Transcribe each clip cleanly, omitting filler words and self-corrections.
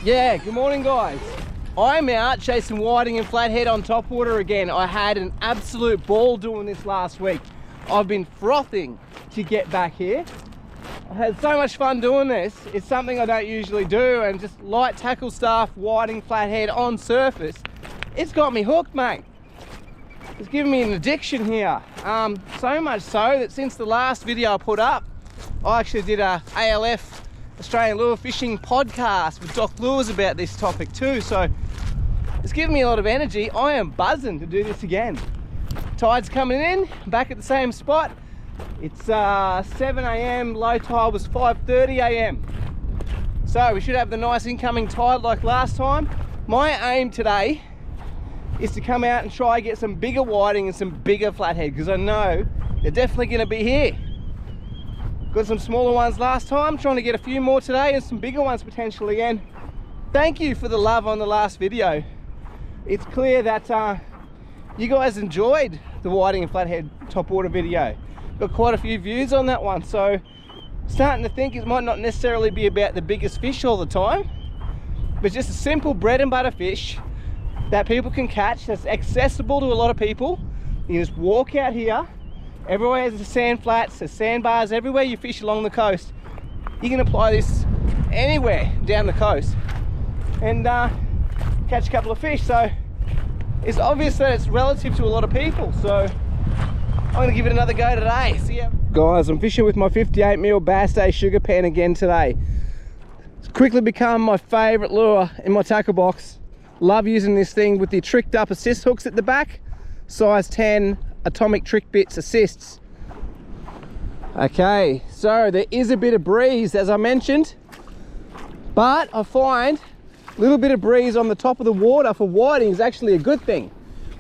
Yeah, good morning guys. I'm out chasing whiting and flathead on topwater again. I had an absolute ball doing this last week. I've been frothing to get back here. I had so much fun doing this. It's something I don't usually do, and just light tackle stuff, whiting, flathead on surface. It's got me hooked, mate. It's given me an addiction here. So much so that since the last video I put up, I actually did a ALF, Australian Lure Fishing podcast with Doc Lures about this topic too. So it's given me a lot of energy. I am buzzing to do this again. Tide's coming in, back at the same spot. It's 7 AM, low tide was 5:30 AM. So we should have the nice incoming tide like last time. My aim today is to come out and try and get some bigger whiting and some bigger flathead, because I know they're definitely going to be here. Got some smaller ones last time, trying to get a few more today and some bigger ones potentially again. Thank you for the love on the last video. It's clear that you guys enjoyed the whiting and flathead topwater video. Got quite a few views on that one, so starting to think it might not necessarily be about the biggest fish all the time, but just a simple bread and butter fish that people can catch, that's accessible to a lot of people. You can just walk out here. Everywhere there's sand flats, there's sandbars, everywhere you fish along the coast. You can apply this anywhere down the coast and catch a couple of fish. So it's obvious that it's relative to a lot of people. So I'm gonna give it another go today. See ya. Guys, I'm fishing with my 58mm bassday sugapen again today. It's quickly become my favorite lure in my tackle box. Love using this thing with the tricked up assist hooks at the back. Size 10 atomic trick bits assists. Okay, so there is a bit of breeze as I mentioned, but I find a little bit of breeze on the top of the water for whiting is actually a good thing.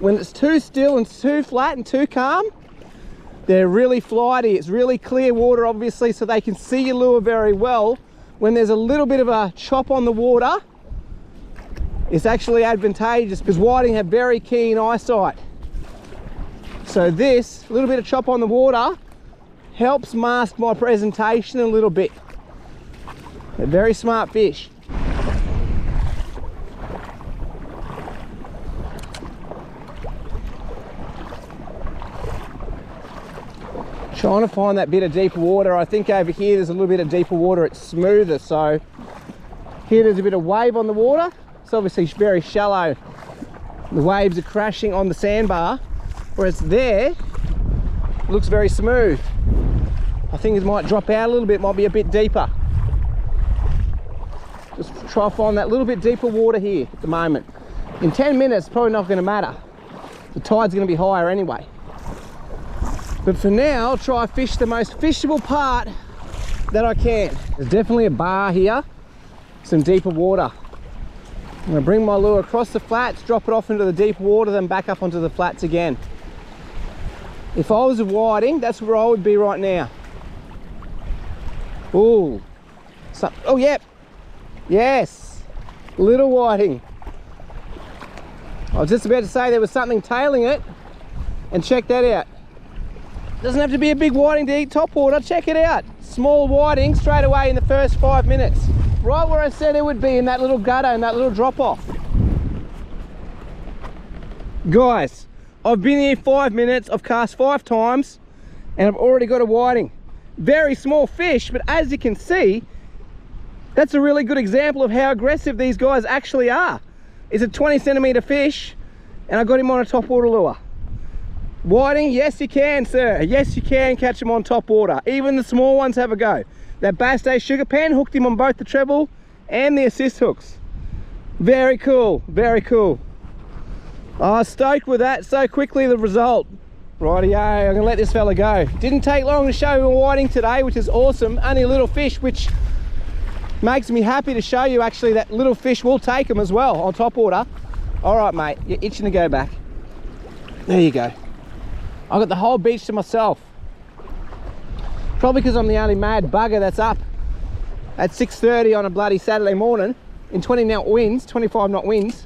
When it's too still and too flat and too calm, they're really flighty. It's really clear water obviously, so they can see your lure very well. When there's a little bit of a chop on the water, it's actually advantageous because whiting have very keen eyesight. So this little bit of chop on the water helps mask my presentation a little bit. They're very smart fish. Trying to find that bit of deeper water. I think over here there's a little bit of deeper water, it's smoother. So here there's a bit of wave on the water. It's obviously very shallow. The waves are crashing on the sandbar. Whereas there, it looks very smooth. I think it might drop out a little bit, might be a bit deeper. Just try to find that little bit deeper water here at the moment. In 10 minutes, probably not gonna matter. The tide's gonna be higher anyway. But for now, I'll try to fish the most fishable part that I can. There's definitely a bar here, some deeper water. I'm gonna bring my lure across the flats, drop it off into the deep water, then back up onto the flats again. If I was a whiting, that's where I would be right now. Ooh. Oh, yep. Yes. Little whiting. I was just about to say there was something tailing it, and check that out. Doesn't have to be a big whiting to eat topwater. Check it out. Small whiting straight away in the first 5 minutes. Right where I said it would be, in that little gutter and that little drop off. Guys, I've been here 5 minutes, I've cast 5 times, and I've already got a whiting. Very small fish, but as you can see, that's a really good example of how aggressive these guys actually are. It's a 20cm fish, and I got him on a topwater lure. Whiting, yes you can, sir. Yes you can catch them on topwater. Even the small ones have a go. That bassday sugapen hooked him on both the treble and the assist hooks. Very cool, very cool. I was stoked with that so quickly, the result. Rightio, I'm gonna let this fella go. Didn't take long to show you a whiting today, which is awesome. Only a little fish, which makes me happy to show you actually that little fish will take them as well on topwater. All right, mate, you're itching to go back. There you go. I've got the whole beach to myself. Probably because I'm the only mad bugger that's up at 6:30 on a bloody Saturday morning in 20 knot winds, 25 knot winds.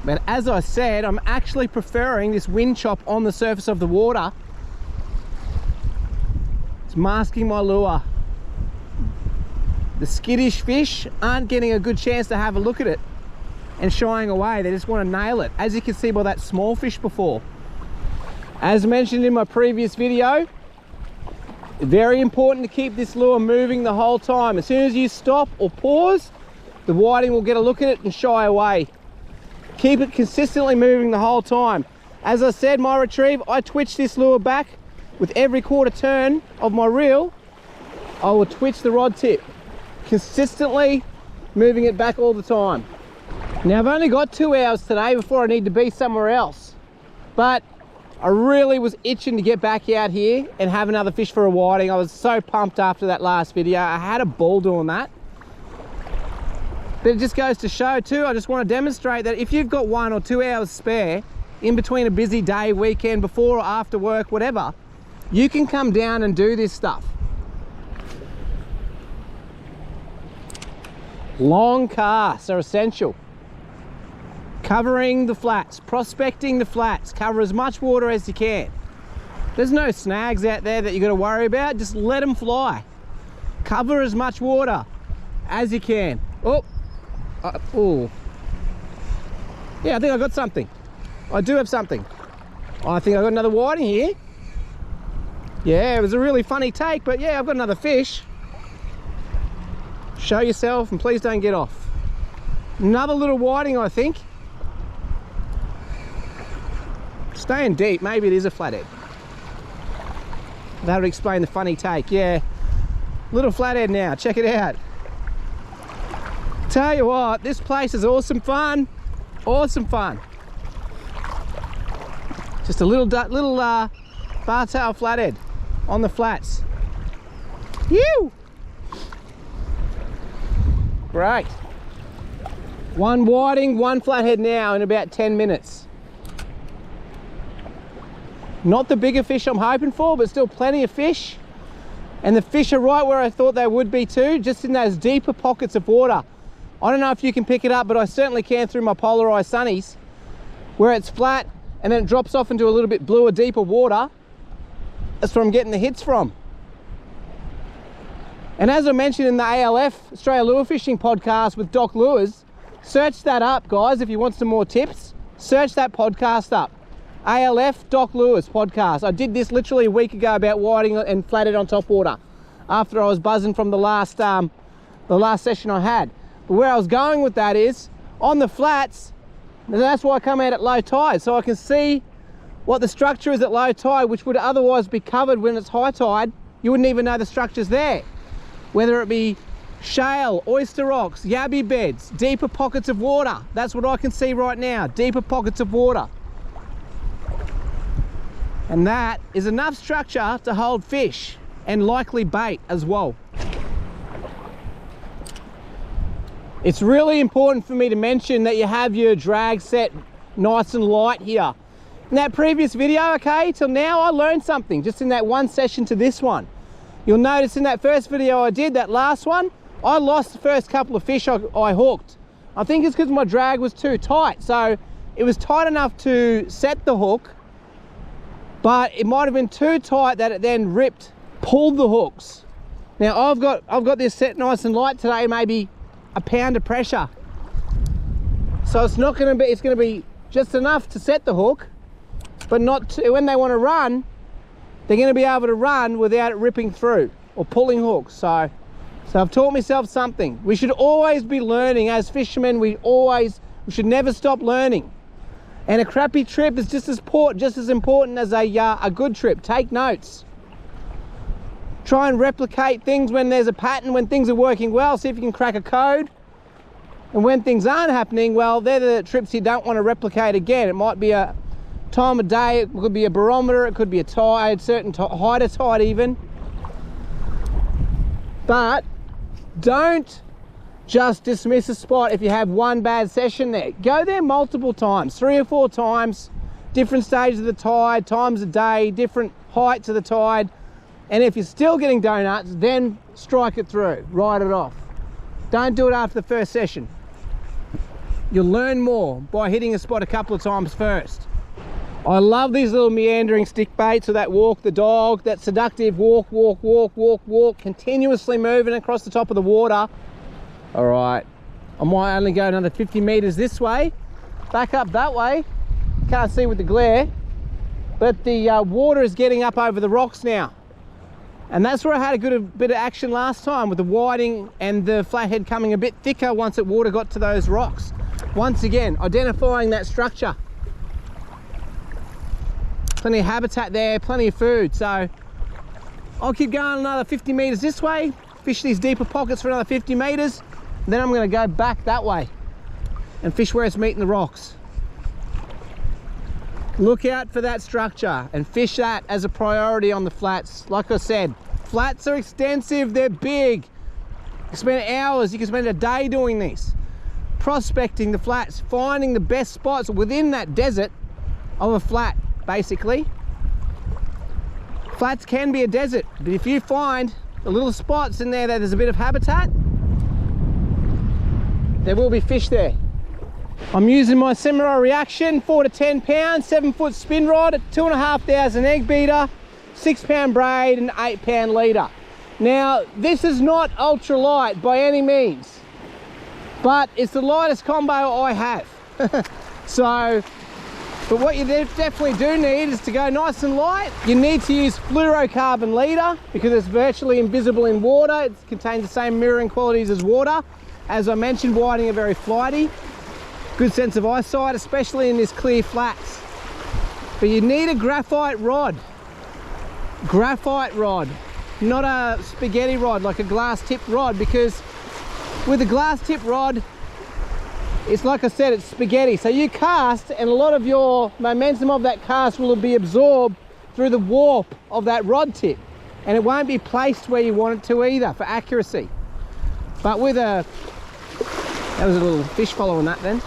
But as I said, I'm actually preferring this wind chop on the surface of the water. It's masking my lure. The skittish fish aren't getting a good chance to have a look at it and shying away. They just want to nail it, as you can see by that small fish before. As mentioned in my previous video, very important to keep this lure moving the whole time. As soon as you stop or pause, the whiting will get a look at it and shy away. Keep it consistently moving the whole time. As I said, my retrieve, I twitch this lure back with every quarter turn of my reel. I will twitch the rod tip, consistently moving it back all the time. Now I've only got 2 hours today before I need to be somewhere else, but I really was itching to get back out here and have another fish for a whiting. I was so pumped after that last video. I had a ball doing that. But it just goes to show too, I just want to demonstrate that if you've got 1 or 2 hours spare in between a busy day, weekend, before or after work, whatever, you can come down and do this stuff. Long casts are essential. Covering the flats, prospecting the flats, cover as much water as you can. There's no snags out there that you got to worry about, just let them fly. Cover as much water as you can. Oh, yeah, I think I got something. I do have something. I think I got another whiting here. Yeah, it was a really funny take, but yeah, I've got another fish. Show yourself and please don't get off. Another little whiting, I think. Staying deep, maybe it is a flathead. That would explain the funny take, yeah. Little flathead now, check it out. Tell you what, this place is awesome fun. Awesome fun. Just a little bar-tail flathead on the flats. Phew! Great. 1 whiting, 1 flathead now in about 10 minutes. Not the bigger fish I'm hoping for, but still plenty of fish. And the fish are right where I thought they would be too, just in those deeper pockets of water. I don't know if you can pick it up, but I certainly can through my polarized sunnies, where it's flat and then it drops off into a little bit bluer, deeper water. That's where I'm getting the hits from. And as I mentioned in the ALF, Australia Lure Fishing podcast with Doc Lures, search that up, guys, if you want some more tips. Search that podcast up. ALF Doc Lures podcast. I did this literally a week ago about whiting and flathead on topwater after I was buzzing from the last session I had. But where I was going with that is, on the flats, and that's why I come out at low tide, so I can see what the structure is at low tide, which would otherwise be covered when it's high tide. You wouldn't even know the structure's there. Whether it be shale, oyster rocks, yabby beds, deeper pockets of water. That's what I can see right now, deeper pockets of water. And that is enough structure to hold fish and likely bait as well. It's really important for me to mention that you have your drag set nice and light here. In that previous video, okay, till now I learned something just in that one session to this one. You'll notice in that first video I did, that last one, I lost the first couple of fish I hooked. I think it's because my drag was too tight. So it was tight enough to set the hook, but it might have been too tight that it then pulled the hooks. Now I've got this set nice and light today, maybe a pound of pressure. So it's not going to be, it's going to be just enough to set the hook, but not to, when they want to run, they're going to be able to run without it ripping through or pulling hooks. So I've taught myself something. We should always be learning as fishermen. We should never stop learning. And a crappy trip is just as important as a good trip. Take notes. Try and replicate things when there's a pattern, when things are working well. See if you can crack a code. And when things aren't happening, well, they're the trips you don't want to replicate again. It might be a time of day, it could be a barometer, it could be a tide, certain height of tide even. But don't just dismiss a spot if you have one bad session there. Go there multiple times, 3 or 4 times, different stages of the tide, times of day, different heights of the tide. And if you're still getting donuts, then strike it through, ride it off. Don't do it after the first session. You'll learn more by hitting a spot a couple of times first. I love these little meandering stick baits, or that walk the dog, that seductive walk, walk, walk, walk, walk, continuously moving across the top of the water. All right, I might only go another 50 meters this way, back up that way. Can't see with the glare, but the water is getting up over the rocks now. And that's where I had a good bit of action last time, with the whiting and the flathead coming a bit thicker once the water got to those rocks. Once again, identifying that structure. Plenty of habitat there, plenty of food. So I'll keep going another 50 meters this way, fish these deeper pockets for another 50 meters. Then I'm going to go back that way and fish where it's meeting the rocks. Look out for that structure and fish that as a priority on the flats. Like I said, flats are extensive, they're big. You can spend hours, you can spend a day doing this. Prospecting the flats, finding the best spots within that desert of a flat, basically. Flats can be a desert, but if you find the little spots in there that there's a bit of habitat, there will be fish there. I'm using my samurai reaction, 4 to 10 pounds, 7-foot spin rod, 2,500 egg beater, 6-pound braid and 8-pound leader. Now, this is not ultra light by any means, but it's the lightest combo I have. But what you definitely do need is to go nice and light. You need to use fluorocarbon leader because it's virtually invisible in water. It contains the same mirroring qualities as water. As I mentioned, whiting are very flighty. Good sense of eyesight, especially in this clear flats. But you need a graphite rod. Graphite rod, not a spaghetti rod like a glass tipped rod, because with a glass tipped rod, it's like I said, it's spaghetti. So you cast and a lot of your momentum of that cast will be absorbed through the warp of that rod tip, and it won't be placed where you want it to either for accuracy. But with a, that was a little fish following that then.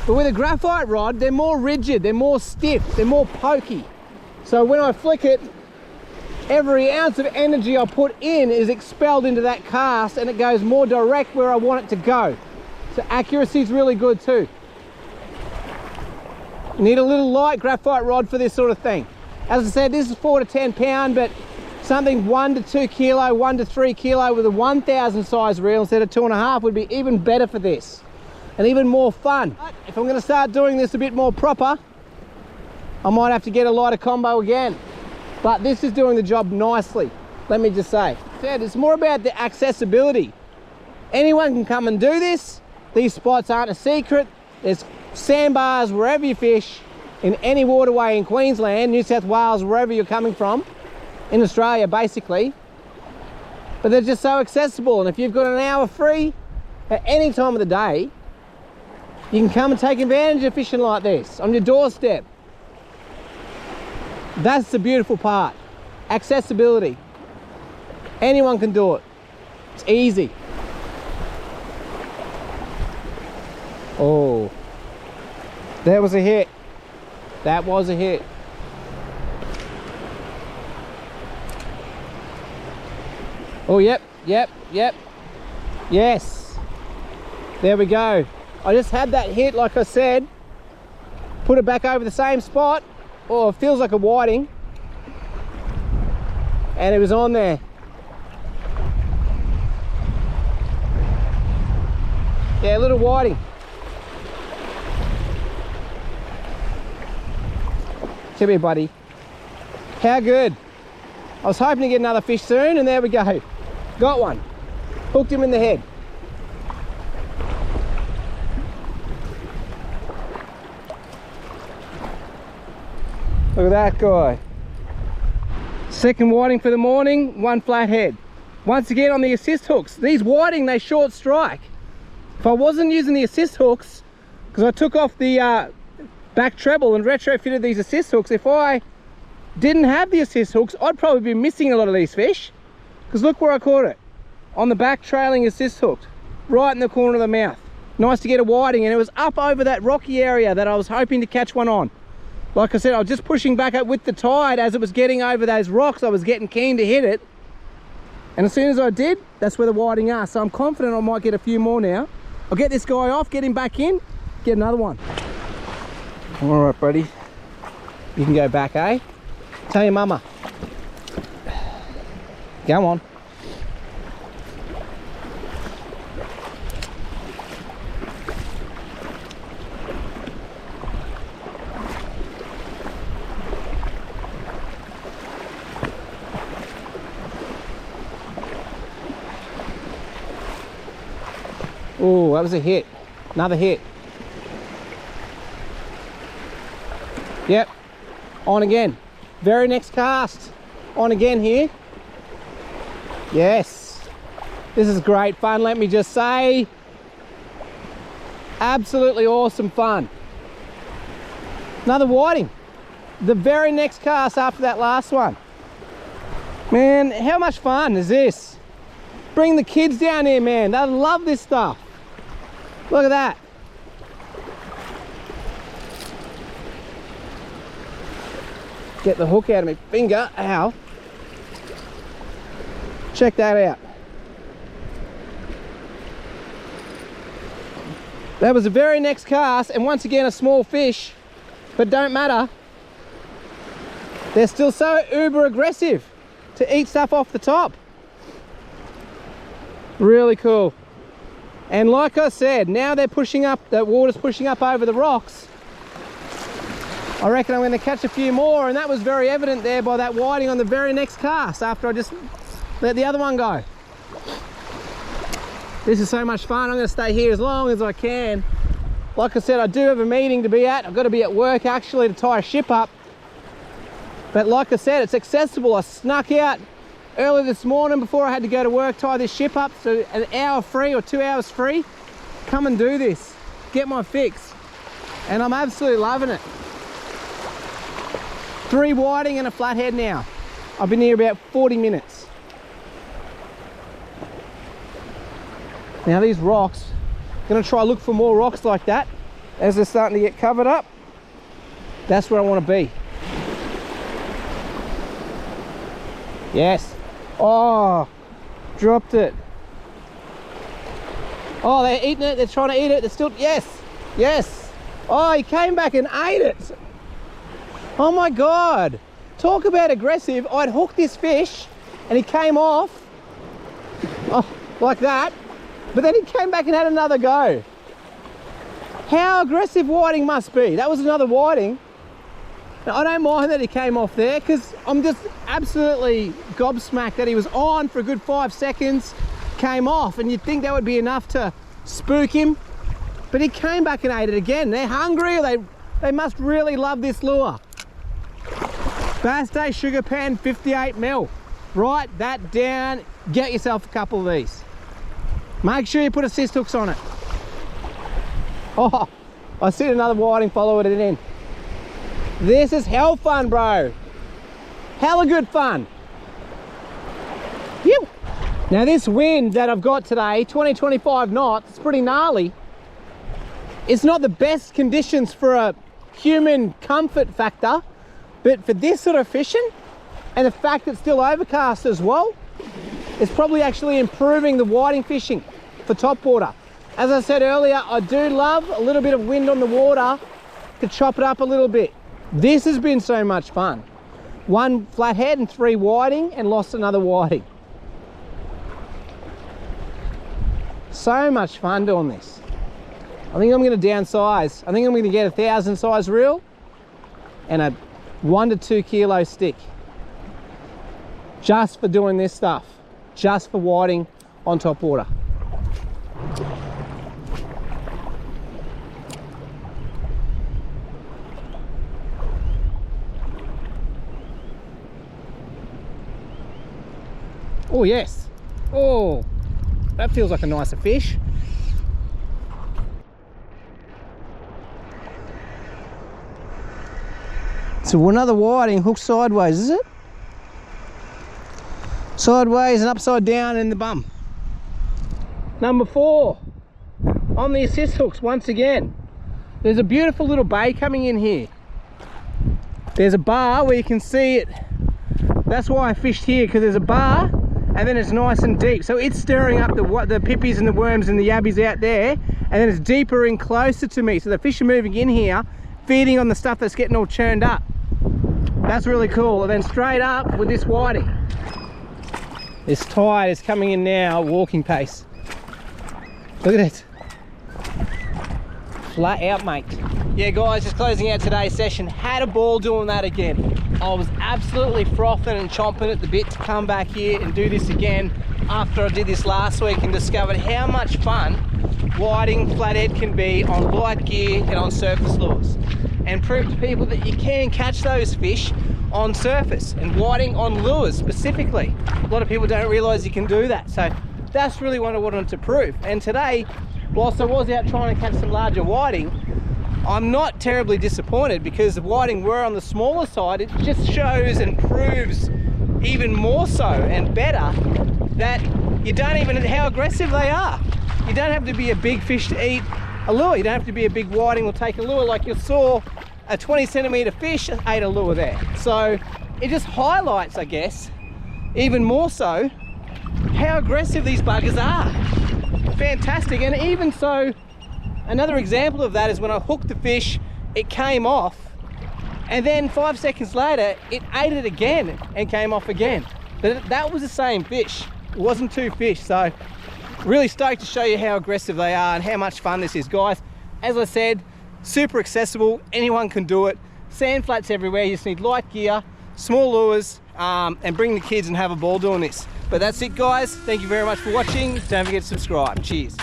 But with a graphite rod, they're more rigid, they're more stiff, they're more pokey. So when I flick it, every ounce of energy I put in is expelled into that cast and it goes more direct where I want it to go. So accuracy is really good too. You need a little light graphite rod for this sort of thing. As I said, this is 4 to 10 pound, but something 1 to 2 kilo, 1 to 3 kilo with a 1,000 size reel instead of 2.5 would be even better for this and even more fun. But if I'm going to start doing this a bit more proper, I might have to get a lighter combo again. But this is doing the job nicely, let me just say. It's more about the accessibility. Anyone can come and do this. These spots aren't a secret. There's sandbars wherever you fish, in any waterway in Queensland, New South Wales, wherever you're coming from, in Australia basically. But they're just so accessible, and if you've got an hour free at any time of the day, you can come and take advantage of fishing like this on your doorstep. That's the beautiful part. Accessibility. Anyone can do it. It's easy. Oh, that was a hit. That was a hit. Oh, yep, yep, yep. Yes. There we go. I just had that hit, like I said. Put it back over the same spot. Oh, it feels like a whiting. And it was on there. Yeah, a little whiting. Come here, buddy. How good. I was hoping to get another fish soon, and there we go. Got one. Hooked him in the head. Look at that guy. Second whiting for the morning, one flathead. Once again on the assist hooks. These whiting, they short strike. If I wasn't using the assist hooks, because I took off the back treble and retrofitted these assist hooks, if I didn't have the assist hooks, I'd probably be missing a lot of these fish. Because look where I caught it. On the back trailing assist hook. Right in the corner of the mouth. Nice to get a whiting, and it was up over that rocky area that I was hoping to catch one on. Like I said, I was just pushing back up with the tide as it was getting over those rocks. I was getting keen to hit it. And as soon as I did, that's where the whiting are. So I'm confident I might get a few more now. I'll get this guy off, get him back in, get another one. All right, buddy. You can go back, eh? Tell your mama. Go on. Oh, that was a hit. Another hit. Yep. On again. Very next cast. On again here. Yes. This is great fun, let me just say. Absolutely awesome fun. Another whiting. The very next cast after that last one. Man, how much fun is this? Bring the kids down here, man. They love this stuff. Look at that. Get the hook out of my finger. Ow. Check that out. That was the very next cast, and once again a small fish, but don't matter. They're still so uber aggressive to eat stuff off the top. Really cool. And like I said, now they're pushing up, the water's pushing up over the rocks. I reckon I'm going to catch a few more, and that was very evident there by that whiting on the very next cast after I just let the other one go. This is so much fun. I'm going to stay here as long as I can. Like I said, I do have a meeting to be at. I've got to be at work actually to tie a ship up. But like I said, it's accessible. I snuck out early this morning before I had to go to work, tie this ship up, so an hour free or 2 hours free. Come and do this. Get my fix. And I'm absolutely loving it. 3 whiting and a flathead now. I've been here about 40 minutes. Now these rocks, I'm going to try look for more rocks like that as they're starting to get covered up. That's where I want to be. Yes. Oh, dropped it. Oh, they're eating it. They're trying to eat it. They're still, yes, yes. Oh, he came back and ate it. Oh my God. Talk about aggressive. I'd hooked this fish and he came off. Oh, like that. But then he came back and had another go. How aggressive whiting must be. That was another whiting. Now, I don't mind that he came off there because I'm just absolutely gobsmacked that he was on for a good 5 seconds, came off, and you'd think that would be enough to spook him. But he came back and ate it again. They're hungry, or they must really love this lure. Bassday sugapen 58 mil. Write that down, get yourself a couple of these. Make sure you put assist hooks on it. Oh, I see another whiting following it in. This is hell fun, bro. Hella good fun. Phew. Now this wind that I've got today, 20-25 knots, it's pretty gnarly. It's not the best conditions for a human comfort factor, but for this sort of fishing, and the fact it's still overcast as well, it's probably actually improving the whiting fishing for topwater. As I said earlier, I do love a little bit of wind on the water to chop it up a little bit. This has been so much fun. 1 flathead and 3 whiting, and lost another whiting. So much fun doing this. I think I'm going to downsize. I think I'm going to get a 1,000 size reel and a 1 to 2 kilo stick. Just for doing this stuff. Just for whiting on topwater. Oh yes. Oh, that feels like a nicer fish. So another whiting hooked sideways, is it? Sideways and upside down in the bum. Number 4 on the assist hooks once again. There's a beautiful little bay coming in here. There's a bar where you can see it. That's why I fished here, because there's a bar and then it's nice and deep. So it's stirring up the pippies and the worms and the yabbies out there, and then it's deeper in closer to me. So the fish are moving in here, feeding on the stuff that's getting all churned up. That's really cool. And then straight up with this whiting. This tide is coming in now, walking pace. Look at it. Flat out, mate. Yeah guys, just closing out today's session. Had a ball doing that again. I was absolutely frothing and chomping at the bit to come back here and do this again after I did this last week and discovered how much fun whiting flathead can be on light gear and on surface lures, and prove to people that you can catch those fish on surface and whiting on lures specifically. A lot of people don't realize you can do that, so that's really what I wanted to prove. And today, whilst I was out trying to catch some larger whiting, I'm not terribly disappointed because the whiting were on the smaller side. It just shows and proves even more so and better that you don't even know how aggressive they are. You don't have to be a big fish to eat a lure. You don't have to be a big whiting or take a lure. Like you saw a 20 centimeter fish ate a lure there. So it just highlights, I guess, even more so how aggressive these buggers are. Fantastic. And even so, another example of that is when I hooked the fish, it came off, and then 5 seconds later it ate it again and came off again. But that was the same fish. It wasn't two fish. So really stoked to show you how aggressive they are and how much fun this is, guys. As I said, super accessible, anyone can do it. Sand flats everywhere. You just need light gear, small lures, and bring the kids and have a ball doing this. But that's it, guys. Thank you very much for watching. Don't forget to subscribe. Cheers.